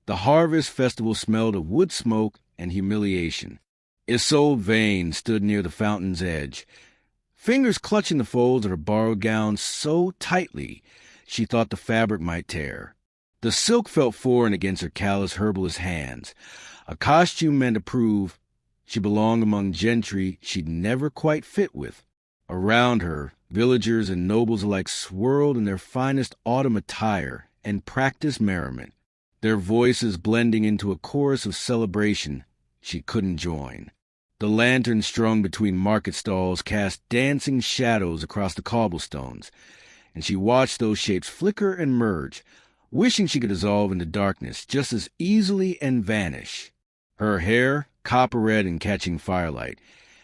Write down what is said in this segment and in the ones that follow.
The harvest festival smelled of wood smoke and humiliation. Isolde's vein stood near the fountain's edge, fingers clutching the folds of her borrowed gown so tightly she thought the fabric might tear. The silk felt foreign against her callous, herbalist hands, a costume meant to prove she belonged among gentry she'd never quite fit with. Around her, villagers and nobles alike swirled in their finest autumn attire and practiced merriment, their voices blending into a chorus of celebration she couldn't join. The lanterns strung between market stalls cast dancing shadows across the cobblestones, and she watched those shapes flicker and merge, wishing she could dissolve into darkness just as easily and vanish. Her hair, copper red and catching firelight,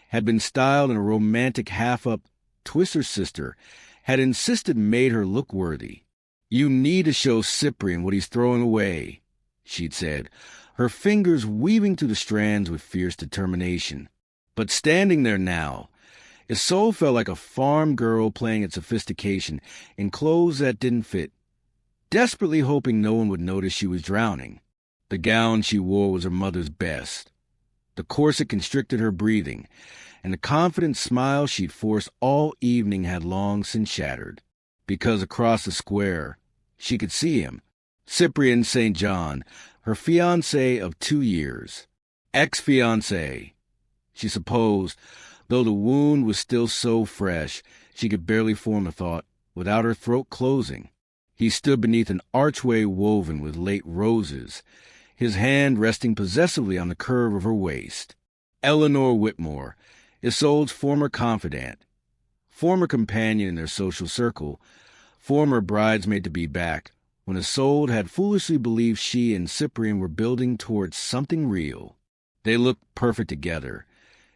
had been styled in a romantic half-up twist her sister had insisted made her look worthy. "You need to show Cyprian what he's throwing away," she'd said, her fingers weaving through the strands with fierce determination. But standing there now, Isolde felt like a farm girl playing at sophistication in clothes that didn't fit, desperately hoping no one would notice she was drowning. The gown she wore was her mother's best. The corset constricted her breathing, and the confident smile she'd forced all evening had long since shattered, because across the square she could see him, Cyprian St. John, her fiancé of 2 years. Ex-fiancé, she supposed, though the wound was still so fresh she could barely form a thought without her throat closing. He stood beneath an archway woven with late roses, his hand resting possessively on the curve of her waist. Eleanor Whitmore, Isolde's former confidant, former companion in their social circle, former bridesmaid-to-be back, when Isolde had foolishly believed she and Cyprian were building towards something real. They looked perfect together,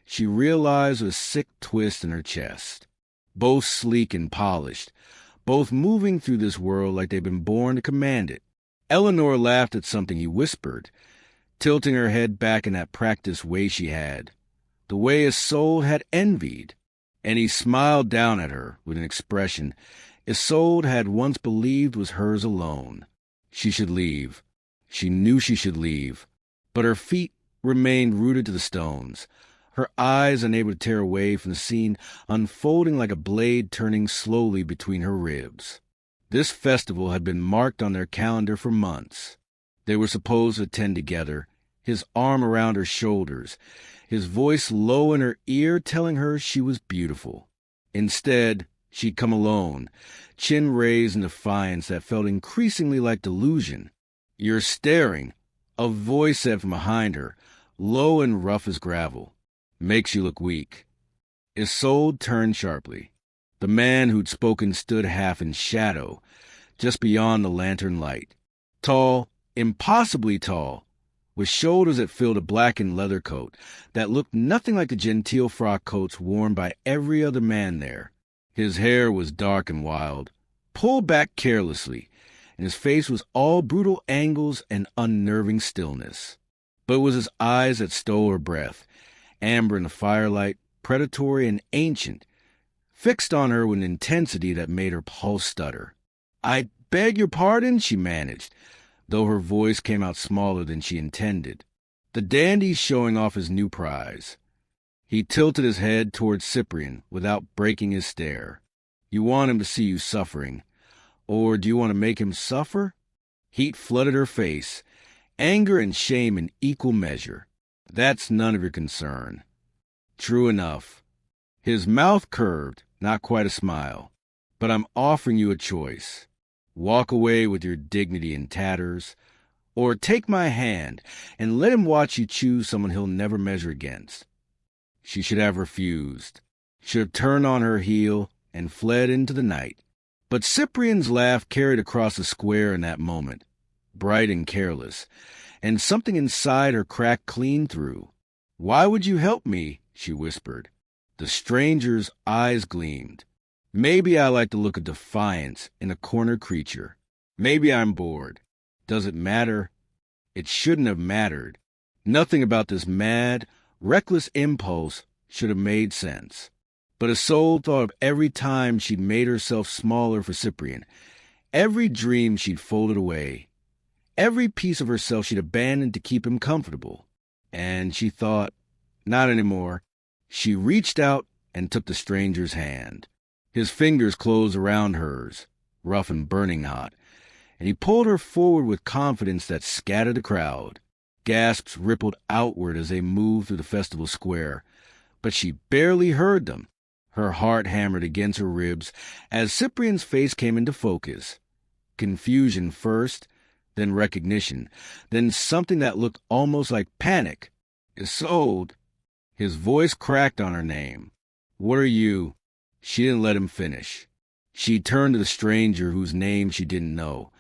she realized with a sick twist in her chest. Both sleek and polished, both moving through this world like they'd been born to command it. Eleanor laughed at something he whispered, tilting her head back in that practiced way she had, the way Isolde had envied, and he smiled down at her with an expression Isolde had once believed was hers alone. She should leave. She knew she should leave, but her feet remained rooted to the stones, her eyes unable to tear away from the scene unfolding like a blade turning slowly between her ribs. This festival had been marked on their calendar for months. They were supposed to attend together, his arm around her shoulders, his voice low in her ear telling her she was beautiful. Instead, she'd come alone, chin raised in defiance that felt increasingly like delusion. "You're staring," a voice said from behind her, low and rough as gravel. "Makes you look weak." Isolde turned sharply. The man who'd spoken stood half in shadow, just beyond the lantern light. Tall, impossibly tall, with shoulders that filled a blackened leather coat that looked nothing like the genteel frock coats worn by every other man there. His hair was dark and wild, pulled back carelessly, and his face was all brutal angles and unnerving stillness. But it was his eyes that stole her breath, amber in the firelight, predatory and ancient, fixed on her with an intensity that made her pulse stutter. "I beg your pardon," she managed, though her voice came out smaller than she intended. The dandy's showing off his new prize. He tilted his head towards Cyprian without breaking his stare. "You want him to see you suffering. Or do you want to make him suffer?" Heat flooded her face, anger and shame in equal measure. "That's none of your concern." True enough. His mouth curved, not quite a smile. "But I'm offering you a choice. Walk away with your dignity in tatters, or take my hand and let him watch you choose someone he'll never measure against." She should have refused, should have turned on her heel and fled into the night. But Cyprian's laugh carried across the square in that moment, bright and careless, and something inside her cracked clean through. "Why would you help me?" she whispered. The stranger's eyes gleamed. "Maybe I like the look of defiance in a cornered creature. Maybe I'm bored. Does it matter? It shouldn't have mattered. Nothing about this mad, reckless impulse should have made sense. But Isolde thought of every time she'd made herself smaller for Cyprian, every dream she'd folded away, every piece of herself she'd abandoned to keep him comfortable. And she thought, not anymore. She reached out and took the stranger's hand. His fingers closed around hers, rough and burning hot, and he pulled her forward with confidence that scattered the crowd. Gasps rippled outward as they moved through the festival square, but she barely heard them. Her heart hammered against her ribs as Cyprian's face came into focus. Confusion first, then recognition, then something that looked almost like panic. Isolde. His voice cracked on her name. What are you? She didn't let him finish. She turned to the stranger whose name she didn't know,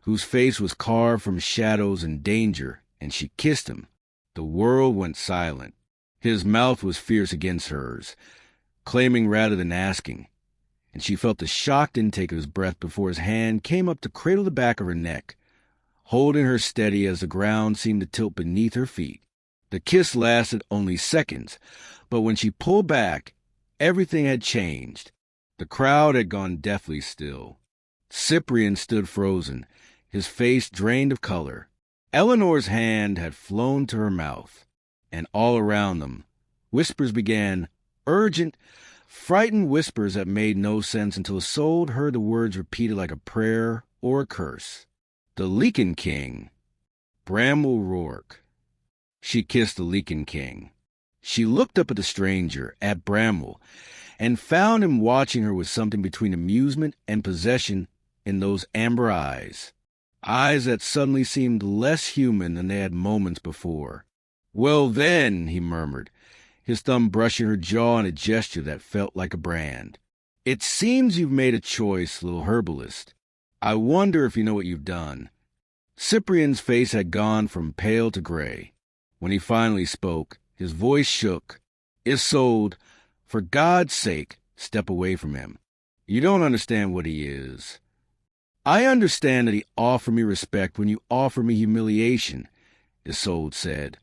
whose face was carved from shadows and danger, and she kissed him. The world went silent. His mouth was fierce against hers, claiming rather than asking, and she felt the shocked intake of his breath before his hand came up to cradle the back of her neck, holding her steady as the ground seemed to tilt beneath her feet. The kiss lasted only seconds, but when she pulled back, everything had changed. The crowd had gone deathly still. Cyprian stood frozen, his face drained of color. Eleanor's hand had flown to her mouth, and all around them, whispers began, urgent, frightened whispers that made no sense until Isolde heard the words repeated like a prayer or a curse. The Lycan King. Bramwell Rourke. She kissed the Lycan King. She looked up at the stranger, at Bramwell, and found him watching her with something between amusement and possession in those amber eyes. Eyes that suddenly seemed less human than they had moments before. Well then, he murmured, his thumb brushing her jaw in a gesture that felt like a brand. It seems you've made a choice, little herbalist. I wonder if you know what you've done. Cyprian's face had gone from pale to gray. When he finally spoke, his voice shook. Isolde, for God's sake, step away from him. You don't understand what he is. I understand that he offered me respect when you offer me humiliation, Isolde said,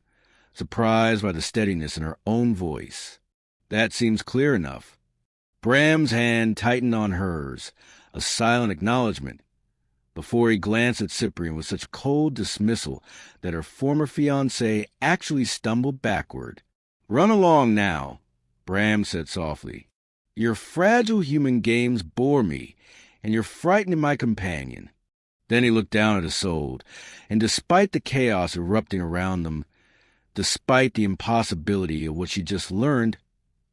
surprised by the steadiness in her own voice. That seems clear enough. Bram's hand tightened on hers, a silent acknowledgement, before he glanced at Cyprian with such cold dismissal that her former fiancé actually stumbled backward. Run along now, Bram said softly. Your fragile human games bore me, and you're frightening my companion. Then he looked down at Isolde, and despite the chaos erupting around them, despite the impossibility of what she just learned,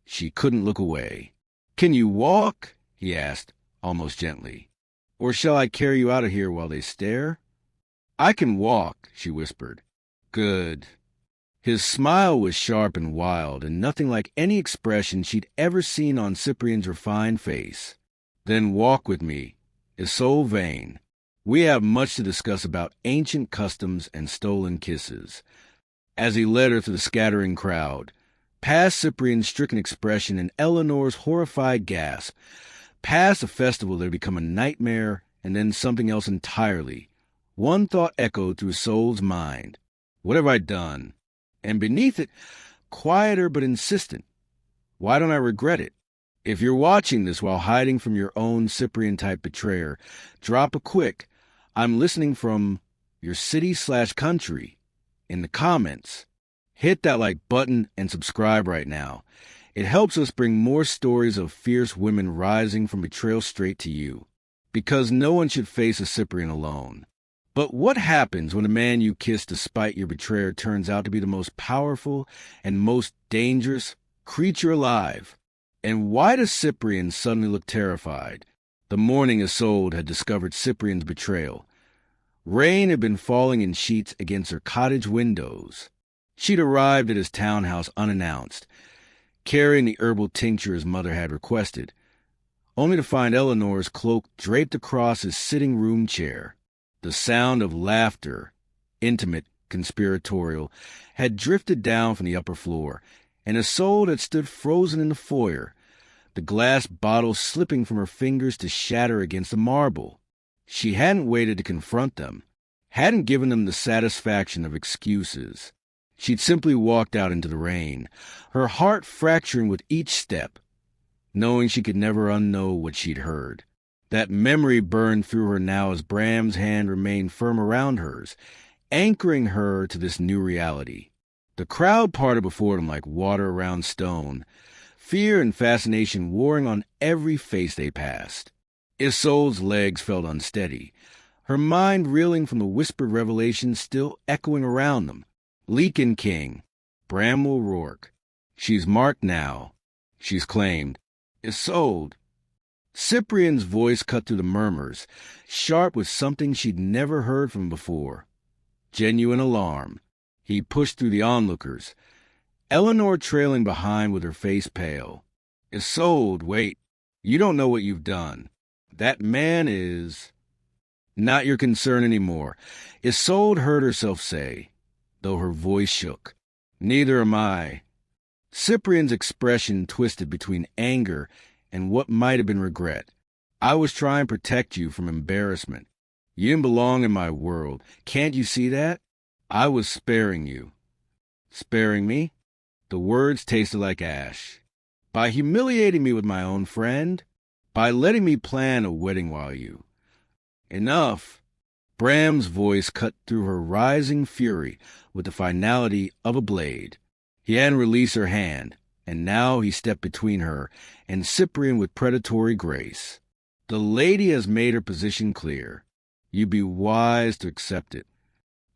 she couldn't look away. Can you walk? He asked, almost gently. Or shall I carry you out of here while they stare? I can walk, she whispered. Good. His smile was sharp and wild, and nothing like any expression she'd ever seen on Cyprian's refined face. Then walk with me, Isolde Vane. We have much to discuss about ancient customs and stolen kisses. As he led her through the scattering crowd, past Cyprian's stricken expression and Eleanor's horrified gasp, past a festival that had become a nightmare and then something else entirely, one thought echoed through Isolde's mind. What have I done? And beneath it, quieter but insistent. Why don't I regret it? If you're watching this while hiding from your own Cyprian-type betrayer, drop a quick, I'm listening from your city/country in the comments. Hit that like button and subscribe right now. It helps us bring more stories of fierce women rising from betrayal straight to you. Because no one should face a Cyprian alone. But what happens when a man you kiss despite your betrayer turns out to be the most powerful and most dangerous creature alive? And why does Cyprian suddenly look terrified? The morning Isolde had discovered Cyprian's betrayal. Rain had been falling in sheets against her cottage windows. She'd arrived at his townhouse unannounced, carrying the herbal tincture his mother had requested, only to find Eleanor's cloak draped across his sitting room chair. The sound of laughter, intimate, conspiratorial, had drifted down from the upper floor, and Isolde had stood frozen in the foyer, the glass bottle slipping from her fingers to shatter against the marble. She hadn't waited to confront them, hadn't given them the satisfaction of excuses. She'd simply walked out into the rain, her heart fracturing with each step, knowing she could never unknow what she'd heard. That memory burned through her now as Bram's hand remained firm around hers, anchoring her to this new reality. The crowd parted before them like water around stone, fear and fascination warring on every face they passed. Isolde's legs felt unsteady, her mind reeling from the whispered revelations still echoing around them. Lycan King, Bramwell Rourke. She's marked now. She's claimed. Isolde. Cyprian's voice cut through the murmurs, sharp with something she'd never heard from before. Genuine alarm. He pushed through the onlookers, Eleanor trailing behind with her face pale. Isolde, wait. You don't know what you've done. That man is not your concern anymore, Isolde heard herself say, though her voice shook. Neither am I. Cyprian's expression twisted between anger and what might have been regret. I was trying to protect you from embarrassment. You didn't belong in my world. Can't you see that? I was sparing you. Sparing me? The words tasted like ash. By humiliating me with my own friend? By letting me plan a wedding while you. Enough. Bram's voice cut through her rising fury with the finality of a blade. He hadn't released her hand, and now he stepped between her and Cyprian with predatory grace. The lady has made her position clear. You'd be wise to accept it.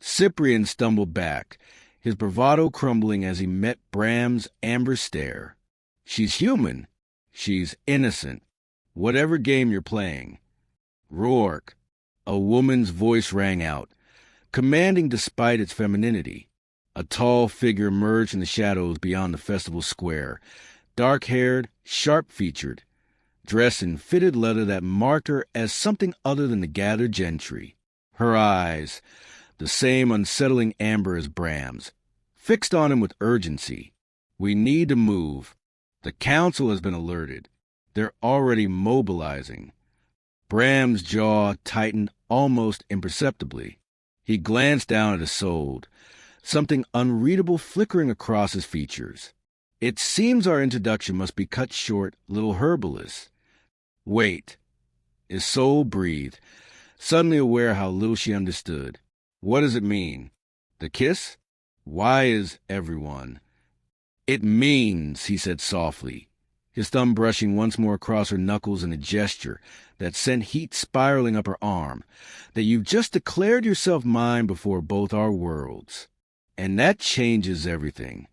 Cyprian stumbled back, his bravado crumbling as he met Bram's amber stare. She's human. She's innocent. Whatever game you're playing. Rourke. A woman's voice rang out, commanding despite its femininity. A tall figure emerged in the shadows beyond the festival square, dark-haired, sharp-featured, dressed in fitted leather that marked her as something other than the gathered gentry. Her eyes, the same unsettling amber as Bram's, fixed on him with urgency. We need to move. The council has been alerted. They're already mobilizing. Bram's jaw tightened almost imperceptibly. He glanced down at Isolde, something unreadable flickering across his features. It seems our introduction must be cut short, little herbalist. Wait. Isolde breathed, suddenly aware how little she understood. What does it mean? The kiss? Why is everyone? It means, he said softly, his thumb brushing once more across her knuckles in a gesture that sent heat spiraling up her arm, that you've just declared yourself mine before both our worlds. And that changes everything.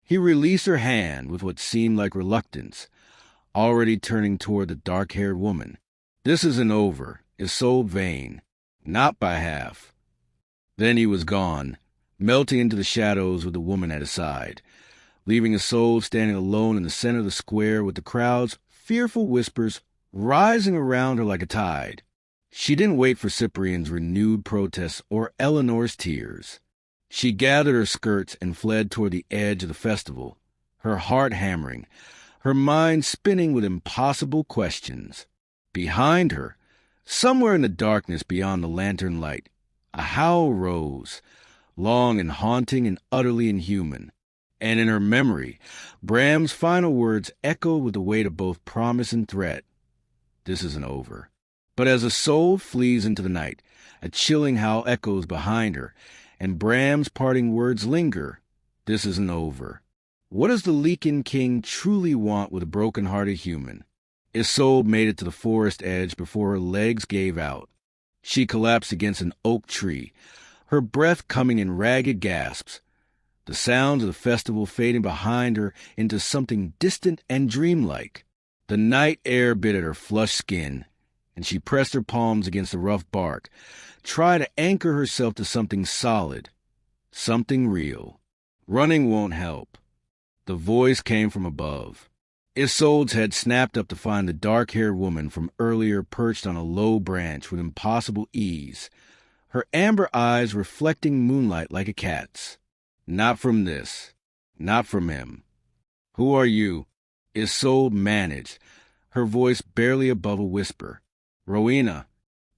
He released her hand with what seemed like reluctance, already turning toward the dark-haired woman. This isn't over, Isolde Vane. Not by half. Then he was gone, melting into the shadows with the woman at his side, leaving Isolde standing alone in the center of the square with the crowd's fearful whispers rising around her like a tide. She didn't wait for Cyprian's renewed protests or Eleanor's tears. She gathered her skirts and fled toward the edge of the festival, her heart hammering, her mind spinning with impossible questions. Behind her, somewhere in the darkness beyond the lantern light, a howl rose, long and haunting and utterly inhuman. And in her memory, Bram's final words echoed with the weight of both promise and threat. This isn't over. But as a soul flees into the night, a chilling howl echoes behind her, and Bram's parting words linger. This isn't over. What does the Lycan King truly want with a broken-hearted human? Isolde made it to the forest edge before her legs gave out. She collapsed against an oak tree, her breath coming in ragged gasps, the sounds of the festival fading behind her into something distant and dreamlike. The night air bit at her flushed skin, and she pressed her palms against the rough bark, tried to anchor herself to something solid, something real. Running won't help. The voice came from above. Isolde's head snapped up to find the dark-haired woman from earlier perched on a low branch with impossible ease, her amber eyes reflecting moonlight like a cat's. Not from this. Not from him. Who are you? Isolde managed, her voice barely above a whisper. Rowena.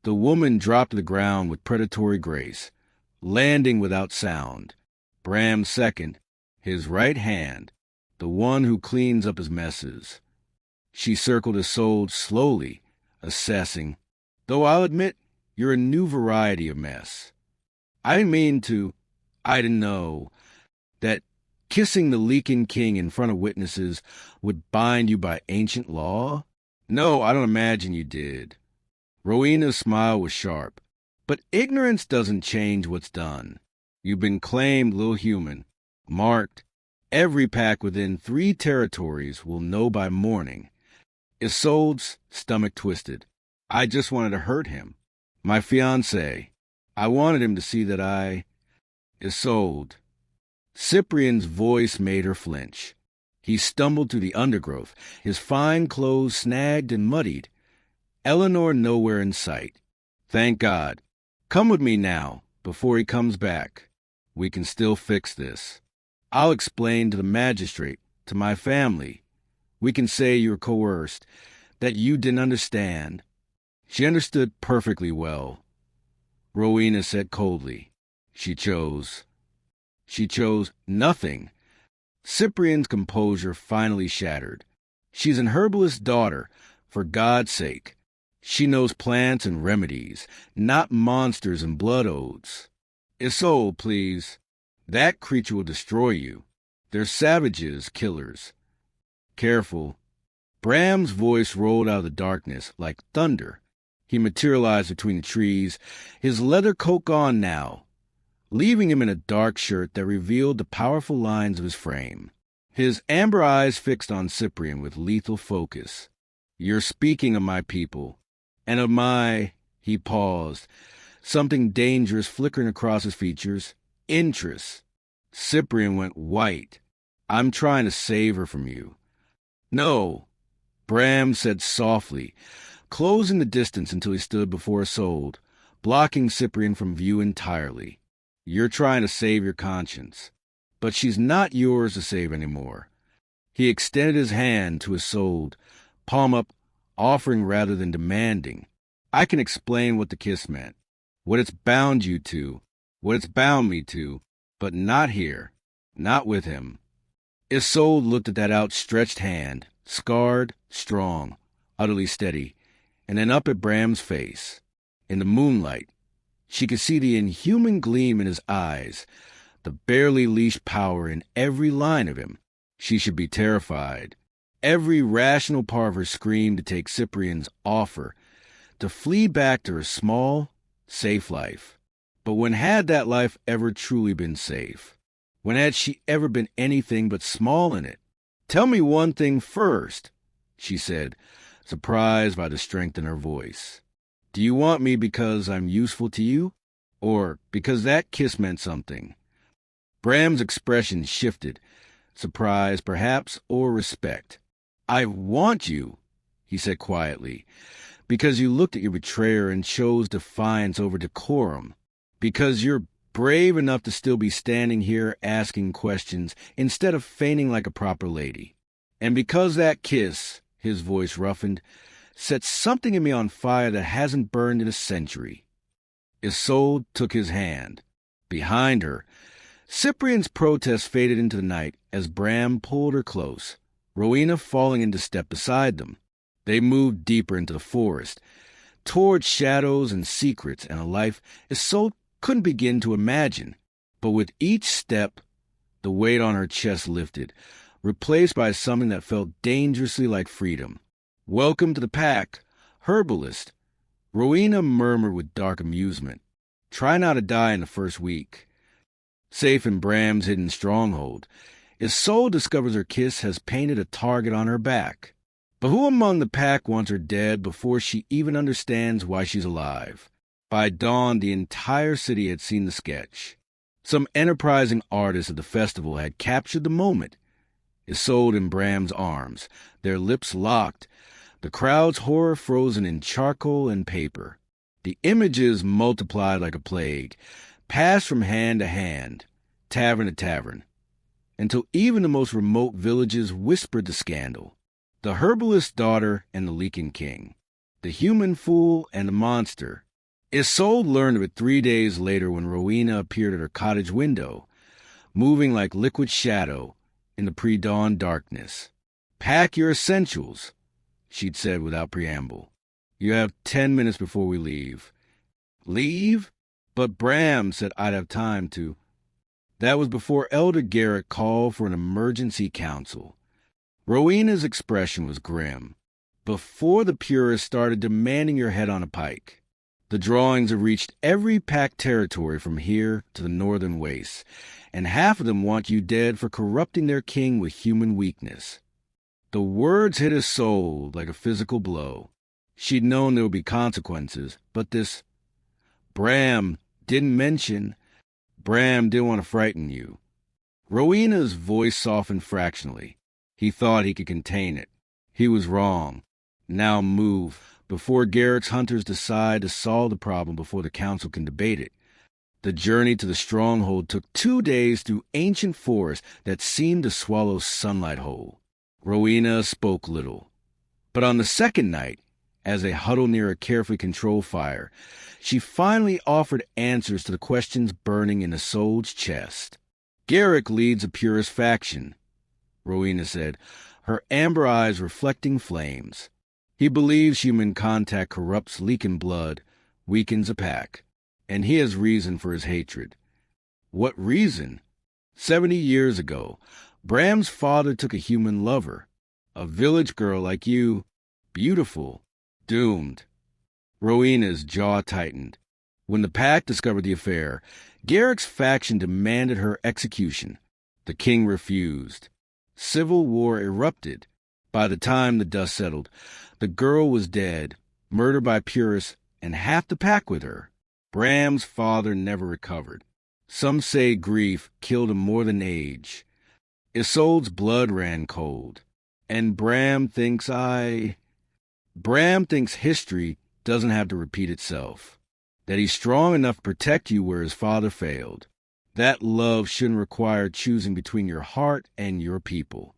The woman dropped to the ground with predatory grace, landing without sound. Bram second, his right hand, the one who cleans up his messes. She circled Isolde slowly, assessing. Though I'll admit, you're a new variety of mess. I didn't know that kissing the Lycan King in front of witnesses would bind you by ancient law? No, I don't imagine you did. Rowena's smile was sharp. But ignorance doesn't change what's done. You've been claimed little human, marked. Every pack within 3 territories will know by morning. Isolde's stomach twisted. I just wanted to hurt him. My fiancé. I wanted him to see that Isolde. Cyprian's voice made her flinch. He stumbled through the undergrowth, his fine clothes snagged and muddied. Eleanor nowhere in sight. Thank God. Come with me now, before he comes back. We can still fix this. I'll explain to the magistrate, to my family. We can say you were coerced, that you didn't understand. She understood perfectly well. Rowena said coldly. She chose nothing. Cyprian's composure finally shattered. She's an herbalist's daughter, for God's sake. She knows plants and remedies, not monsters and blood oaths. Isolde, please. That creature will destroy you. They're savages, killers. Careful. Bram's voice rolled out of the darkness like thunder. He materialized between the trees, his leather coat gone now, leaving him in a dark shirt that revealed the powerful lines of his frame. His amber eyes fixed on Cyprian with lethal focus. You're speaking of my people. And of he paused, something dangerous flickering across his features, interest. Cyprian went white. I'm trying to save her from you. No, Bram said softly, closing the distance until he stood before Isolde, blocking Cyprian from view entirely. You're trying to save your conscience, but she's not yours to save anymore. He extended his hand to Isolde, palm up, offering rather than demanding. I can explain what the kiss meant, what it's bound you to, what it's bound me to, but not here, not with him. Isolde looked at that outstretched hand, scarred, strong, utterly steady, and then up at Bram's face. In the moonlight, she could see the inhuman gleam in his eyes, the barely leashed power in every line of him. She should be terrified. Every rational part of her screamed to take Cyprian's offer, to flee back to her small, safe life. But when had that life ever truly been safe? When had she ever been anything but small in it? Tell me one thing first, she said, surprised by the strength in her voice. Do you want me because I'm useful to you? Or because that kiss meant something? Bram's expression shifted, surprise perhaps, or respect. I want you, he said quietly, because you looked at your betrayer and chose defiance over decorum, because you're brave enough to still be standing here asking questions instead of feigning like a proper lady, and because that kiss, his voice roughened, set something in me on fire that hasn't burned in a century. Isolde took his hand. Behind her, Cyprian's protest faded into the night as Bram pulled her close, Rowena falling into step beside them. They moved deeper into the forest, toward shadows and secrets and a life Isolde couldn't begin to imagine. But with each step, the weight on her chest lifted, replaced by something that felt dangerously like freedom. Welcome to the pack, herbalist. Rowena murmured with dark amusement. Try not to die in the first week. Safe in Bram's hidden stronghold, Isolde discovers her kiss has painted a target on her back. But who among the pack wants her dead before she even understands why she's alive? By dawn, the entire city had seen the sketch. Some enterprising artist at the festival had captured the moment. Isolde in Bram's arms, their lips locked, the crowd's horror frozen in charcoal and paper. The images multiplied like a plague, passed from hand to hand, tavern to tavern, until even the most remote villages whispered the scandal. The herbalist's daughter and the Lycan King, the human fool and the monster. Isolde learned of it 3 days later when Rowena appeared at her cottage window, moving like liquid shadow in the pre-dawn darkness. Pack your essentials, she'd said without preamble. You have 10 minutes before we leave. Leave? But Bram said I'd have time to. That was before Elder Garrett called for an emergency council. Rowena's expression was grim. Before the purists started demanding your head on a pike. The drawings have reached every packed territory from here to the northern wastes, and half of them want you dead for corrupting their king with human weakness. The words hit his soul like a physical blow. She'd known there would be consequences, but this Bram didn't mention. Bram didn't want to frighten you. Rowena's voice softened fractionally. He thought he could contain it. He was wrong. Now move, before Garrick's hunters decide to solve the problem before the council can debate it. The journey to the stronghold took 2 days through ancient forests that seemed to swallow sunlight whole. Rowena spoke little. But on the second night, as they huddled near a carefully controlled fire, she finally offered answers to the questions burning in Isolde's chest. Garrick leads a purist faction, Rowena said, her amber eyes reflecting flames. He believes human contact corrupts Lycan blood, weakens a pack, and he has reason for his hatred. What reason? 70 years ago, Bram's father took a human lover, a village girl like you, beautiful, doomed. Rowena's jaw tightened. When the pack discovered the affair, Garrick's faction demanded her execution. The king refused. Civil war erupted. By the time the dust settled, the girl was dead, murdered by purists, and half the pack with her. Bram's father never recovered. Some say grief killed him more than age. Isolde's blood ran cold. And Bram thinks history doesn't have to repeat itself. That he's strong enough to protect you where his father failed. That love shouldn't require choosing between your heart and your people.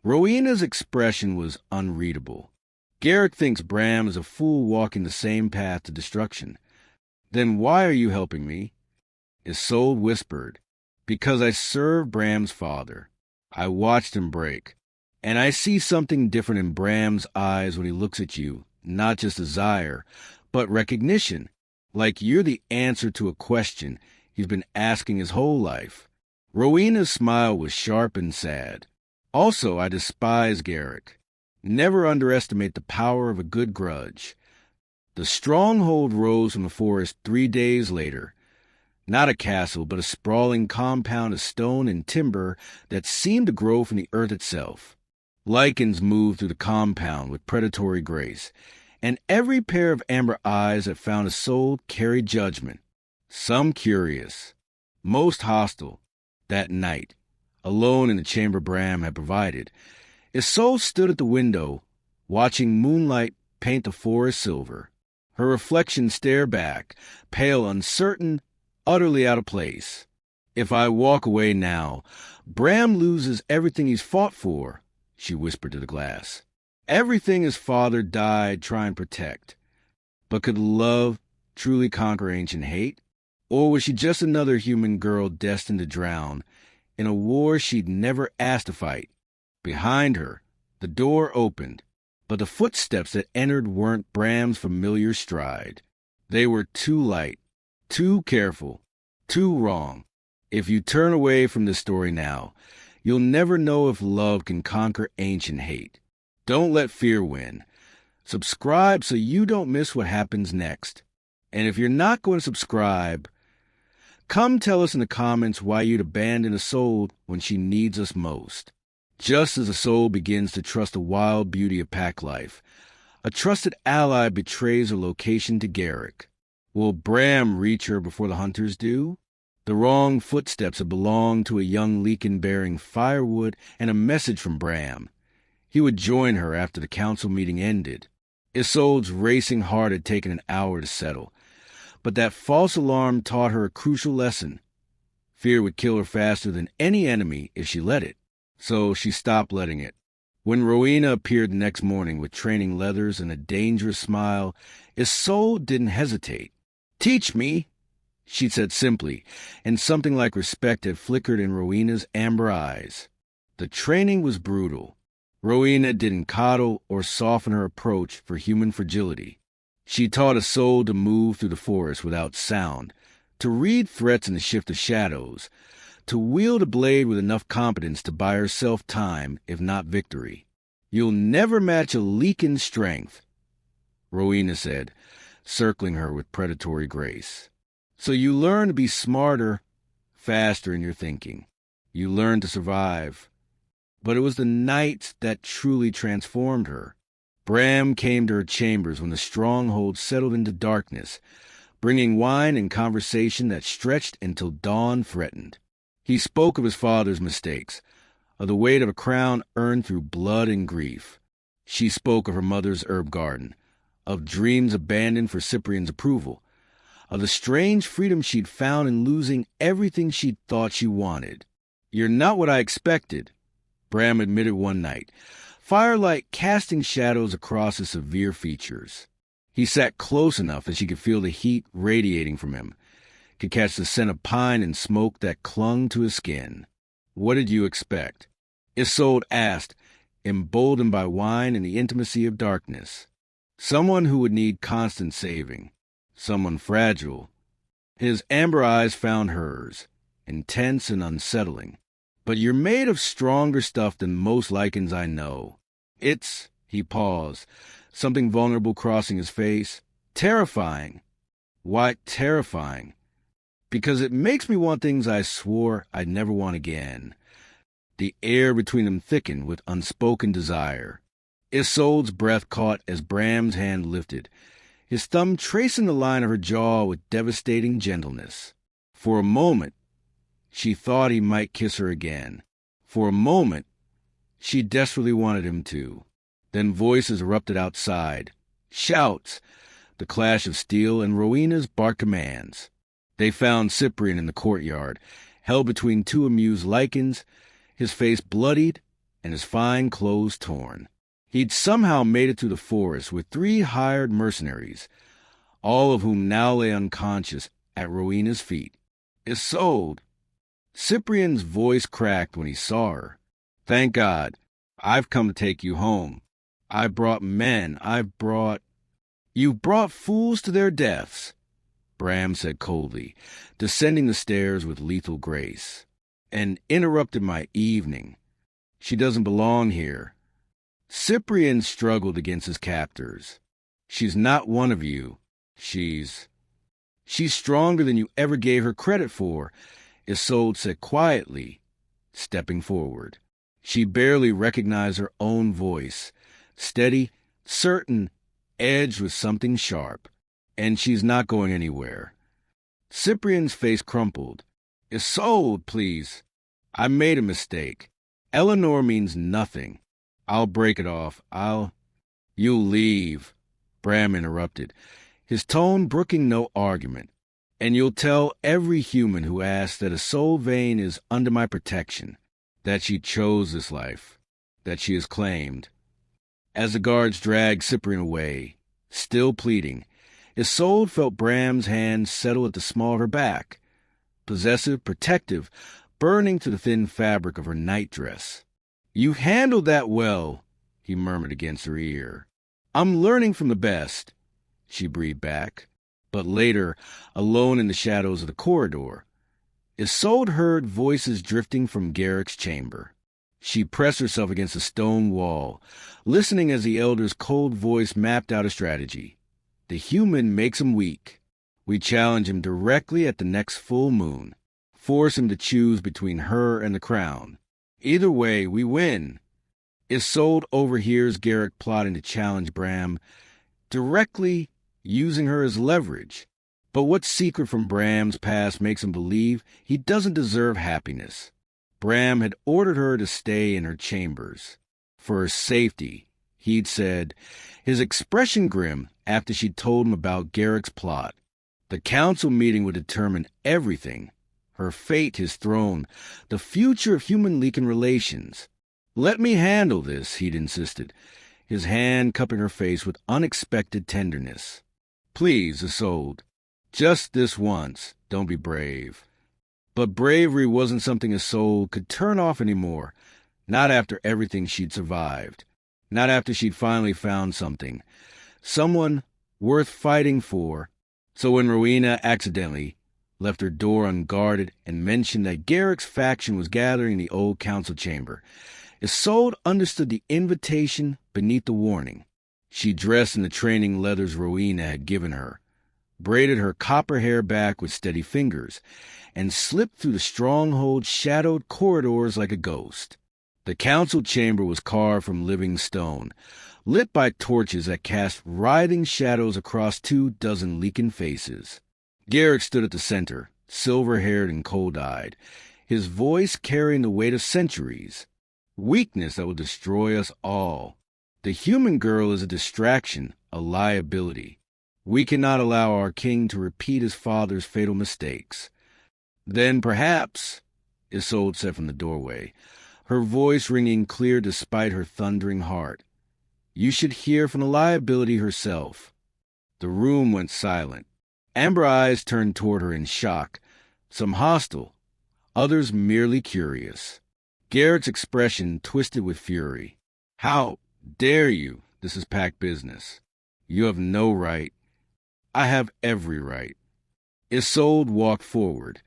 Rowena's expression was unreadable. Garrick thinks Bram is a fool walking the same path to destruction. Then why are you helping me? Isolde whispered. Because I serve Bram's father. I watched him break. And I see something different in Bram's eyes when he looks at you. Not just desire, but recognition. Like you're the answer to a question he's been asking his whole life. Rowena's smile was sharp and sad. Also, I despise Garrick. Never underestimate the power of a good grudge. The stronghold rose from the forest 3 days later. Not a castle, but a sprawling compound of stone and timber that seemed to grow from the earth itself. Lycans moved through the compound with predatory grace, and every pair of amber eyes that found Isolde carried judgment. Some curious, most hostile. That night, alone in the chamber Bram had provided, Isolde stood at the window, watching moonlight paint the forest silver. Her reflection stared back, pale, uncertain, utterly out of place. If I walk away now, Bram loses everything he's fought for, she whispered to the glass. Everything his father died trying to protect. But could love truly conquer ancient hate? Or was she just another human girl destined to drown in a war she'd never asked to fight? Behind her, the door opened, but the footsteps that entered weren't Bram's familiar stride. They were too light, too careful, too wrong. If you turn away from this story now, you'll never know if love can conquer ancient hate. Don't let fear win. Subscribe so you don't miss what happens next. And if you're not going to subscribe, come tell us in the comments why you'd abandon Isolde when she needs us most. Just as Isolde begins to trust the wild beauty of pack life, a trusted ally betrays her location to Garrick. Will Bram reach her before the hunters do? The wrong footsteps had belonged to a young Lycan bearing firewood and a message from Bram. He would join her after the council meeting ended. Isolde's racing heart had taken an hour to settle, but that false alarm taught her a crucial lesson. Fear would kill her faster than any enemy if she let it, so she stopped letting it. When Rowena appeared the next morning with training leathers and a dangerous smile, Isolde didn't hesitate. "Teach me," she said simply, and something like respect had flickered in Rowena's amber eyes. The training was brutal. Rowena didn't coddle or soften her approach for human fragility. She taught Isolde to move through the forest without sound, to read threats in the shift of shadows, to wield a blade with enough competence to buy herself time, if not victory. "You'll never match a Lycan's strength," Rowena said, circling her with predatory grace. "So you learn to be smarter, faster in your thinking. You learn to survive." But it was the nights that truly transformed her. Bram came to her chambers when the stronghold settled into darkness, bringing wine and conversation that stretched until dawn threatened. He spoke of his father's mistakes, of the weight of a crown earned through blood and grief. She spoke of her mother's herb garden, of dreams abandoned for Cyprian's approval, of the strange freedom she'd found in losing everything she'd thought she wanted. "You're not what I expected," Bram admitted one night, firelight casting shadows across his severe features. He sat close enough that she could feel the heat radiating from him, could catch the scent of pine and smoke that clung to his skin. "What did you expect?" Isolde asked, emboldened by wine and the intimacy of darkness. "Someone who would need constant saving. Someone fragile." His amber eyes found hers, intense and unsettling. "But you're made of stronger stuff than most Lycans I know. It's," he paused, something vulnerable crossing his face, "terrifying." "Why terrifying?" "Because it makes me want things I swore I'd never want again." The air between them thickened with unspoken desire. Isolde's breath caught as Bram's hand lifted, his thumb tracing the line of her jaw with devastating gentleness. For a moment, she thought he might kiss her again. For a moment, she desperately wanted him to. Then voices erupted outside. Shouts, the clash of steel, and Rowena's barked commands. They found Cyprian in the courtyard, held between two amused Lycans, his face bloodied and his fine clothes torn. He'd somehow made it through the forest with 3 hired mercenaries, all of whom now lay unconscious at Rowena's feet. "Isolde!" Cyprian's voice cracked when he saw her. "Thank God. I've come to take you home. I brought men. "You brought fools to their deaths," Bram said coldly, descending the stairs with lethal grace. "And interrupted my evening. She doesn't belong here." Cyprian struggled against his captors. "She's not one of you. She's stronger than you ever gave her credit for," Isolde said quietly, stepping forward. She barely recognized her own voice, steady, certain, edged with something sharp. "And she's not going anywhere." Cyprian's face crumpled. "Isolde, please. I made a mistake. Eleanor means nothing. I'll break it off. You'll leave," Bram interrupted, his tone brooking no argument. "And you'll tell every human who asks that Isolde Vane is under my protection, that she chose this life, that she is claimed." As the guards dragged Cyprian away, still pleading, Isolde felt Bram's hand settle at the small of her back, possessive, protective, burning to the thin fabric of her nightdress. "You handled that well," he murmured against her ear. "I'm learning from the best," she breathed back. But later, alone in the shadows of the corridor, Isolde heard voices drifting from Garrick's chamber. She pressed herself against a stone wall, listening as the elder's cold voice mapped out a strategy. "The human makes him weak. We challenge him directly at the next full moon, force him to choose between her and the crown. Either way, we win." Isolde overhears Garrick plotting to challenge Bram, directly using her as leverage. But what secret from Bram's past makes him believe he doesn't deserve happiness? Bram had ordered her to stay in her chambers. For her safety, he'd said, his expression grim after she'd told him about Garrick's plot. The council meeting would determine everything. Her fate, his throne, the future of human Lycan relations. "Let me handle this," he'd insisted, his hand cupping her face with unexpected tenderness. "Please, Isolde, just this once, don't be brave." But bravery wasn't something Isolde could turn off anymore, not after everything she'd survived, not after she'd finally found something, someone worth fighting for. So when Rowena accidentally left her door unguarded and mentioned that Garrick's faction was gathering in the old council chamber, Isolde understood the invitation beneath the warning. She dressed in the training leathers Rowena had given her, braided her copper hair back with steady fingers, and slipped through the stronghold's shadowed corridors like a ghost. The council chamber was carved from living stone, lit by torches that cast writhing shadows across 24 Lycan faces. Garrick stood at the center, silver-haired and cold-eyed, his voice carrying the weight of centuries. Weakness that will destroy us all. The human girl is a distraction, a liability. We cannot allow our king to repeat his father's fatal mistakes. Then perhaps, Isolde said from the doorway, her voice ringing clear despite her thundering heart, you should hear from the liability herself. The room went silent. Amber eyes turned toward her in shock, some hostile, others merely curious. Garrett's expression twisted with fury. How dare you? This is pack business. You have no right. I have every right. Isolde walked forward,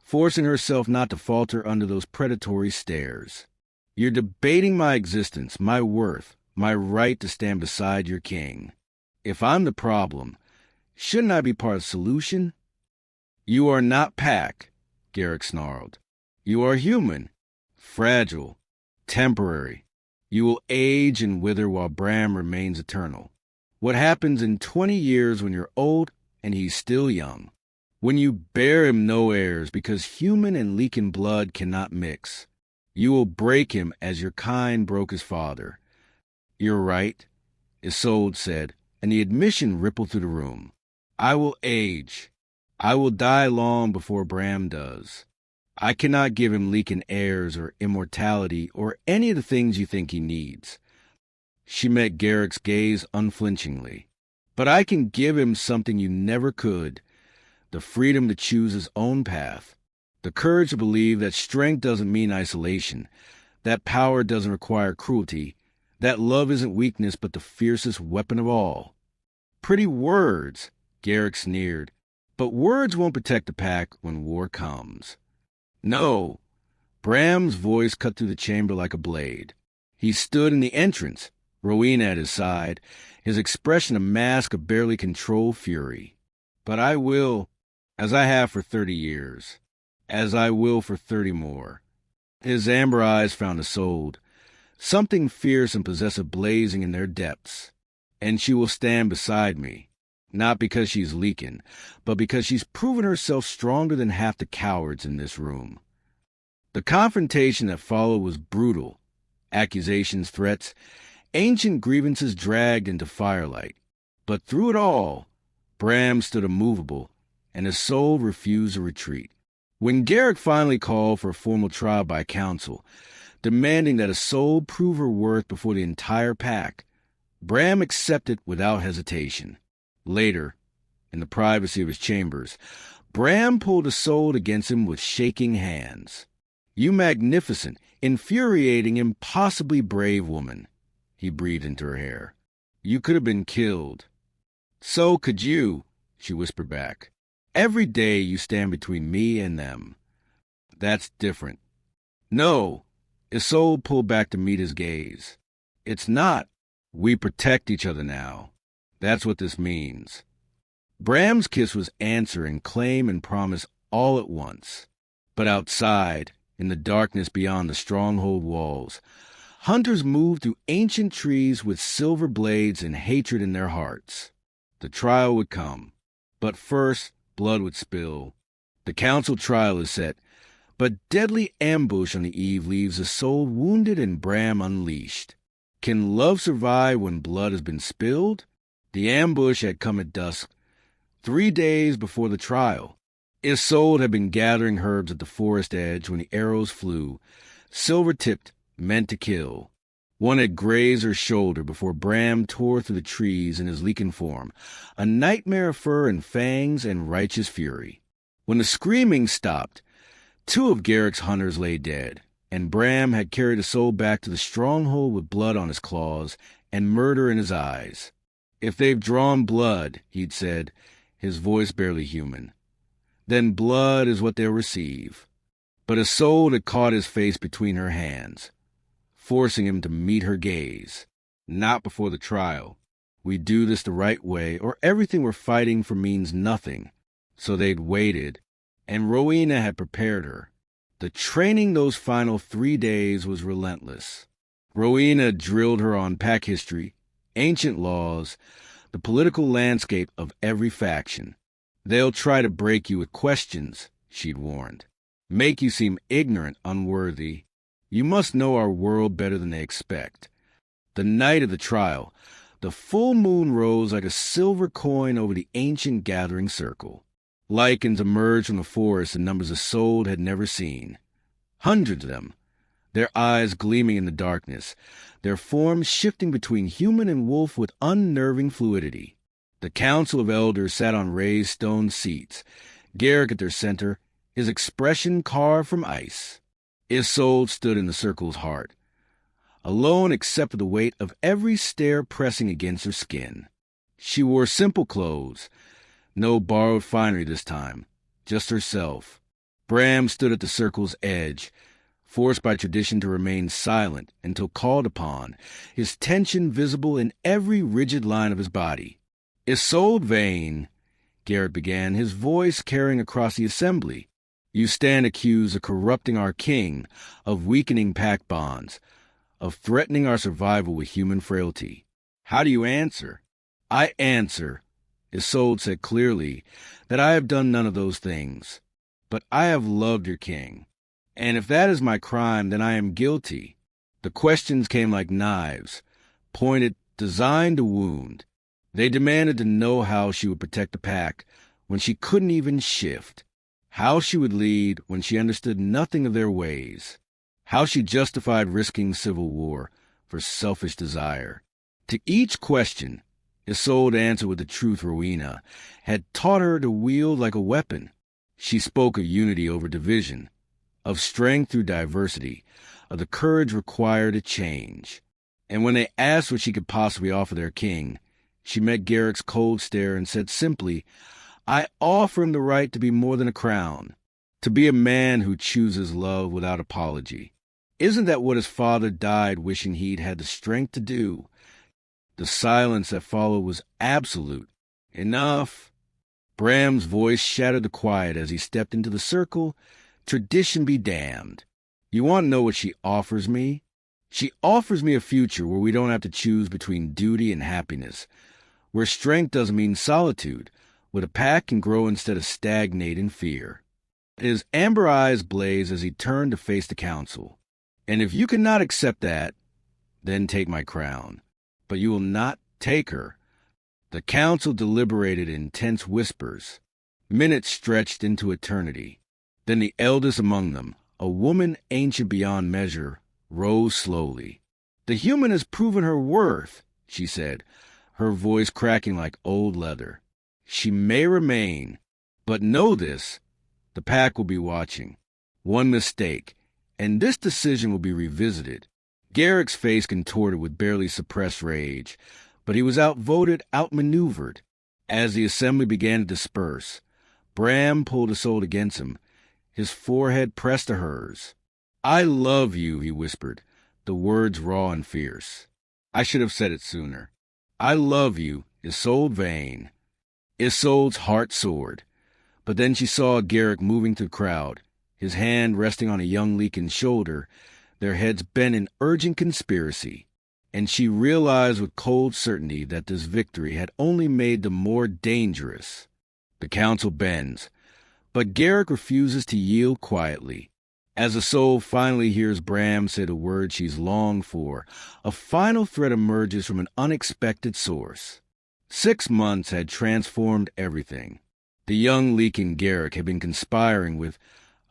forcing herself not to falter under those predatory stares. You're debating my existence, my worth, my right to stand beside your king. If I'm the problem, shouldn't I be part of the solution? You are not pack, Garrick snarled. You are human. Fragile, temporary. You will age and wither while Bram remains eternal. What happens in 20 years when you're old and he's still young? When you bear him no heirs because human and Lycan blood cannot mix. You will break him as your kind broke his father. You're right, Isolde said, and the admission rippled through the room. I will age. I will die long before Bram does. I cannot give him Lycan heirs or immortality or any of the things you think he needs. She met Garrick's gaze unflinchingly. But I can give him something you never could, the freedom to choose his own path, the courage to believe that strength doesn't mean isolation, that power doesn't require cruelty, that love isn't weakness but the fiercest weapon of all. Pretty words, Garrick sneered, but words won't protect the pack when war comes. No. Bram's voice cut through the chamber like a blade. He stood in the entrance, Rowena at his side, his expression a mask of barely controlled fury. But I will, as I have for 30 years, as I will for 30 more. His amber eyes found Isolde, something fierce and possessive blazing in their depths. And she will stand beside me, not because she's Lycan, but because she's proven herself stronger than half the cowards in this room. The confrontation that followed was brutal. Accusations, threats, ancient grievances dragged into firelight. But through it all, Bram stood immovable, and his soul refused to retreat. When Garrick finally called for a formal trial by council, demanding that Isolde prove her worth before the entire pack, Bram accepted without hesitation. Later, in the privacy of his chambers, Bram pulled Isolde against him with shaking hands. You magnificent, infuriating, impossibly brave woman, he breathed into her hair. You could have been killed. So could you, she whispered back. Every day you stand between me and them. That's different. No, Isolde pulled back to meet his gaze. It's not. We protect each other now. That's what this means. Bram's kiss was answer and claim and promise all at once. But outside, in the darkness beyond the stronghold walls, hunters moved through ancient trees with silver blades and hatred in their hearts. The trial would come, but first blood would spill. The council trial is set, but deadly ambush on the eve leaves Isolde wounded and Bram unleashed. Can love survive when blood has been spilled? The ambush had come at dusk, 3 days before the trial. Isolde had been gathering herbs at the forest edge when the arrows flew, silver-tipped, meant to kill. One had grazed her shoulder before Bram tore through the trees in his Lycan form, a nightmare of fur and fangs and righteous fury. When the screaming stopped, 2 of Garrick's hunters lay dead, and Bram had carried Isolde back to the stronghold with blood on his claws and murder in his eyes. If they've drawn blood, he'd said, his voice barely human, then blood is what they'll receive. But Isolde had caught his face between her hands, forcing him to meet her gaze. Not before the trial. We do this the right way, or everything we're fighting for means nothing. So they'd waited, and Rowena had prepared her. The training those final 3 days was relentless. Rowena drilled her on pack history, ancient laws, the political landscape of every faction. They'll try to break you with questions, she'd warned. Make you seem ignorant, unworthy. You must know our world better than they expect. The night of the trial, the full moon rose like a silver coin over the ancient gathering circle. Lycans emerged from the forest in numbers Isolde had never seen. Hundreds of them, their eyes gleaming in the darkness, their forms shifting between human and wolf with unnerving fluidity. The council of elders sat on raised stone seats, Garrick at their center, his expression carved from ice. Isolde stood in the circle's heart, alone except for the weight of every stare pressing against her skin. She wore simple clothes, no borrowed finery this time, just herself. Bram stood at the circle's edge, forced by tradition to remain silent until called upon, his tension visible in every rigid line of his body. Isolde Vane, Garrett began, his voice carrying across the assembly. You stand accused of corrupting our king, of weakening pack bonds, of threatening our survival with human frailty. How do you answer? I answer, Isolde said clearly, that I have done none of those things. But I have loved your king. And if that is my crime, then I am guilty. The questions came like knives, pointed, designed to wound. They demanded to know how she would protect the pack when she couldn't even shift. How she would lead when she understood nothing of their ways. How she justified risking civil war for selfish desire. To each question, Isolde answered with the truth Rowena had taught her to wield like a weapon. She spoke of unity over division, of strength through diversity, of the courage required to change. And when they asked what she could possibly offer their king, she met Garrick's cold stare and said simply, I offer him the right to be more than a crown, to be a man who chooses love without apology. Isn't that what his father died wishing he'd had the strength to do? The silence that followed was absolute. Enough. Bram's voice shattered the quiet as he stepped into the circle. Tradition be damned. You want to know what she offers me? She offers me a future where we don't have to choose between duty and happiness, where strength doesn't mean solitude, where the pack can grow instead of stagnate in fear. His amber eyes blazed as he turned to face the council. And if you cannot accept that, then take my crown. But you will not take her. The council deliberated in tense whispers. Minutes stretched into eternity. Then the eldest among them, a woman ancient beyond measure, rose slowly. The human has proven her worth, she said, her voice cracking like old leather. She may remain, but know this, the pack will be watching. One mistake, and this decision will be revisited. Garrick's face contorted with barely suppressed rage, but he was outvoted, outmaneuvered. As the assembly began to disperse, Bram pulled Isolde against him, his forehead pressed to hers. I love you, he whispered, the words raw and fierce. I should have said it sooner. I love you, Isolde Vane. Isolde's heart soared, but then she saw Garrick moving through the crowd, his hand resting on a young Lycan's shoulder, their heads bent in urgent conspiracy, and she realized with cold certainty that this victory had only made them more dangerous. The council bends, but Garrick refuses to yield quietly. As Isolde finally hears Bram say the word she's longed for, a final threat emerges from an unexpected source. 6 months had transformed everything. The young Lycan Garrick had been conspiring with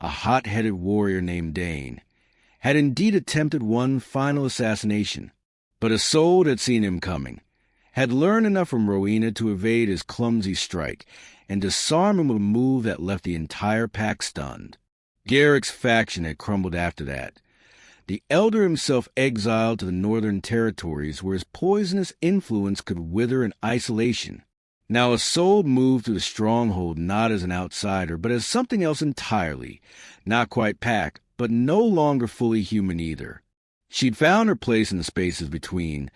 a hot-headed warrior named Dane, had indeed attempted one final assassination, but Isolde had seen him coming, had learned enough from Rowena to evade his clumsy strike and disarm him with a move that left the entire pack stunned. Garrick's faction had crumbled after that. the elder himself exiled to the northern territories where his poisonous influence could wither in isolation. Now Isolde moved to the stronghold not as an outsider, but as something else entirely, not quite pack, but no longer fully human either. She'd found her place in the spaces between,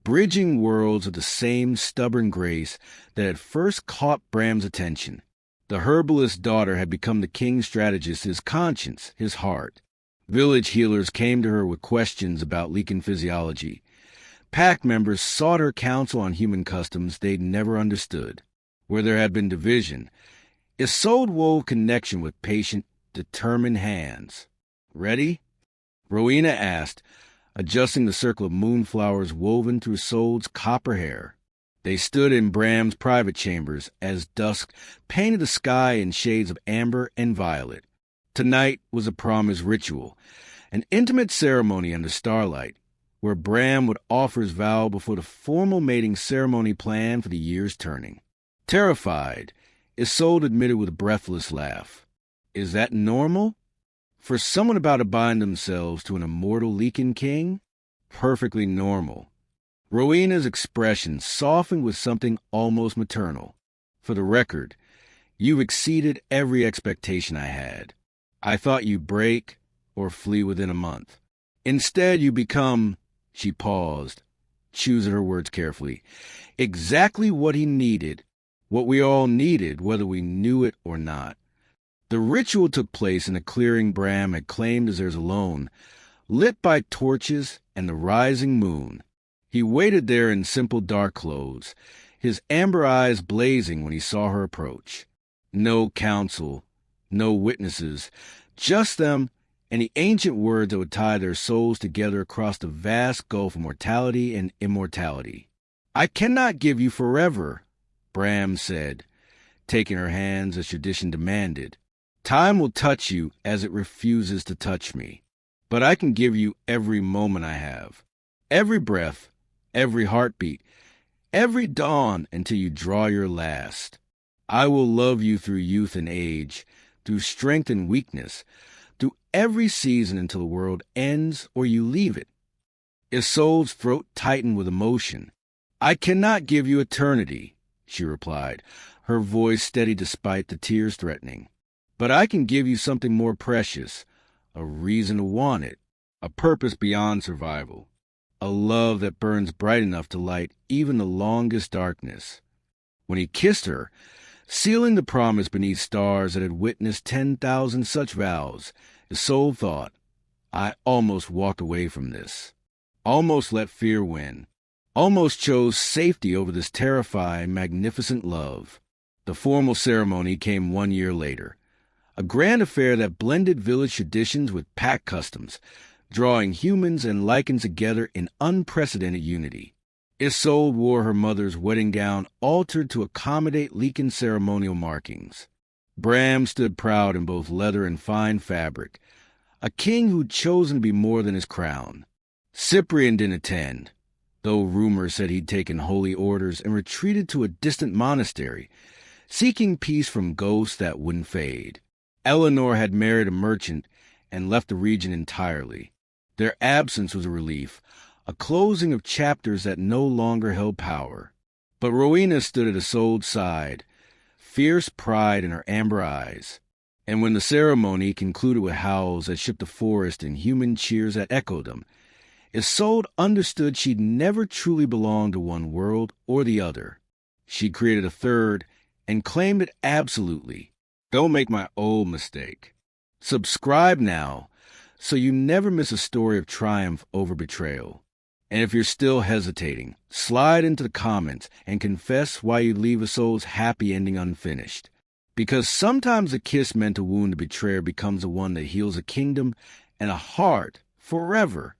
bridging worlds with the same stubborn grace that had first caught Bram's attention. The herbalist's daughter had become the king's strategist, his conscience, his heart. Village healers came to her with questions about Lycan physiology. Pack members sought her counsel on human customs they'd never understood. Where there had been division, Isolde wove connection with patient, determined hands. "Ready?" Rowena asked, adjusting the circle of moonflowers woven through Isolde's copper hair. They stood in Bram's private chambers as dusk painted the sky in shades of amber and violet. Tonight was a promise ritual, an intimate ceremony under starlight, where Bram would offer his vow before the formal mating ceremony planned for the year's turning. Terrified, Isolde admitted with a breathless laugh. "Is that normal? For someone about to bind themselves to an immortal Lycan King? Perfectly normal." Rowena's expression softened with something almost maternal. "For the record, you've exceeded every expectation I had. I thought you'd break or flee within a month. Instead, you become," she paused, choosing her words carefully, "exactly what he needed, what we all needed, whether we knew it or not." The ritual took place in a clearing Bram had claimed as theirs alone, lit by torches and the rising moon. He waited there in simple dark clothes, his amber eyes blazing when he saw her approach. No counsel, no witnesses, just them and the ancient words that would tie their souls together across the vast gulf of mortality and immortality. "I cannot give you forever," Bram said, taking her hands as tradition demanded. "Time will touch you as it refuses to touch me. But I can give you every moment I have, every breath, every heartbeat, every dawn until you draw your last. I will love you through youth and age, through strength and weakness, through every season until the world ends or you leave it." Isolde's throat tightened with emotion. "I cannot give you eternity," she replied, her voice steady despite the tears threatening. "But I can give you something more precious, a reason to want it, a purpose beyond survival, a love that burns bright enough to light even the longest darkness." When he kissed her, sealing the promise beneath stars that had witnessed 10,000 such vows, Isolde thought, "I almost walked away from this, almost let fear win, almost chose safety over this terrifying, magnificent love." The formal ceremony came 1 year later, a grand affair that blended village traditions with pack customs, drawing humans and Lycans together in unprecedented unity. Isolde wore her mother's wedding gown altered to accommodate Lycan ceremonial markings. Bram stood proud in both leather and fine fabric, a king who'd chosen to be more than his crown. Cyprian didn't attend, though rumor said he'd taken holy orders and retreated to a distant monastery, seeking peace from ghosts that wouldn't fade. Eleanor had married a merchant and left the region entirely. Their absence was a relief, a closing of chapters that no longer held power. But Rowena stood at Isolde's side, fierce pride in her amber eyes. And when the ceremony concluded with howls that shook the forest and human cheers that echoed them, Isolde understood she'd never truly belonged to one world or the other. She created a third and claimed it absolutely. Don't make my old mistake. Subscribe now so you never miss a story of triumph over betrayal. And if you're still hesitating, slide into the comments and confess why you leave Isolde's happy ending unfinished. Because sometimes a kiss meant to wound a betrayer becomes the one that heals a kingdom and a heart forever.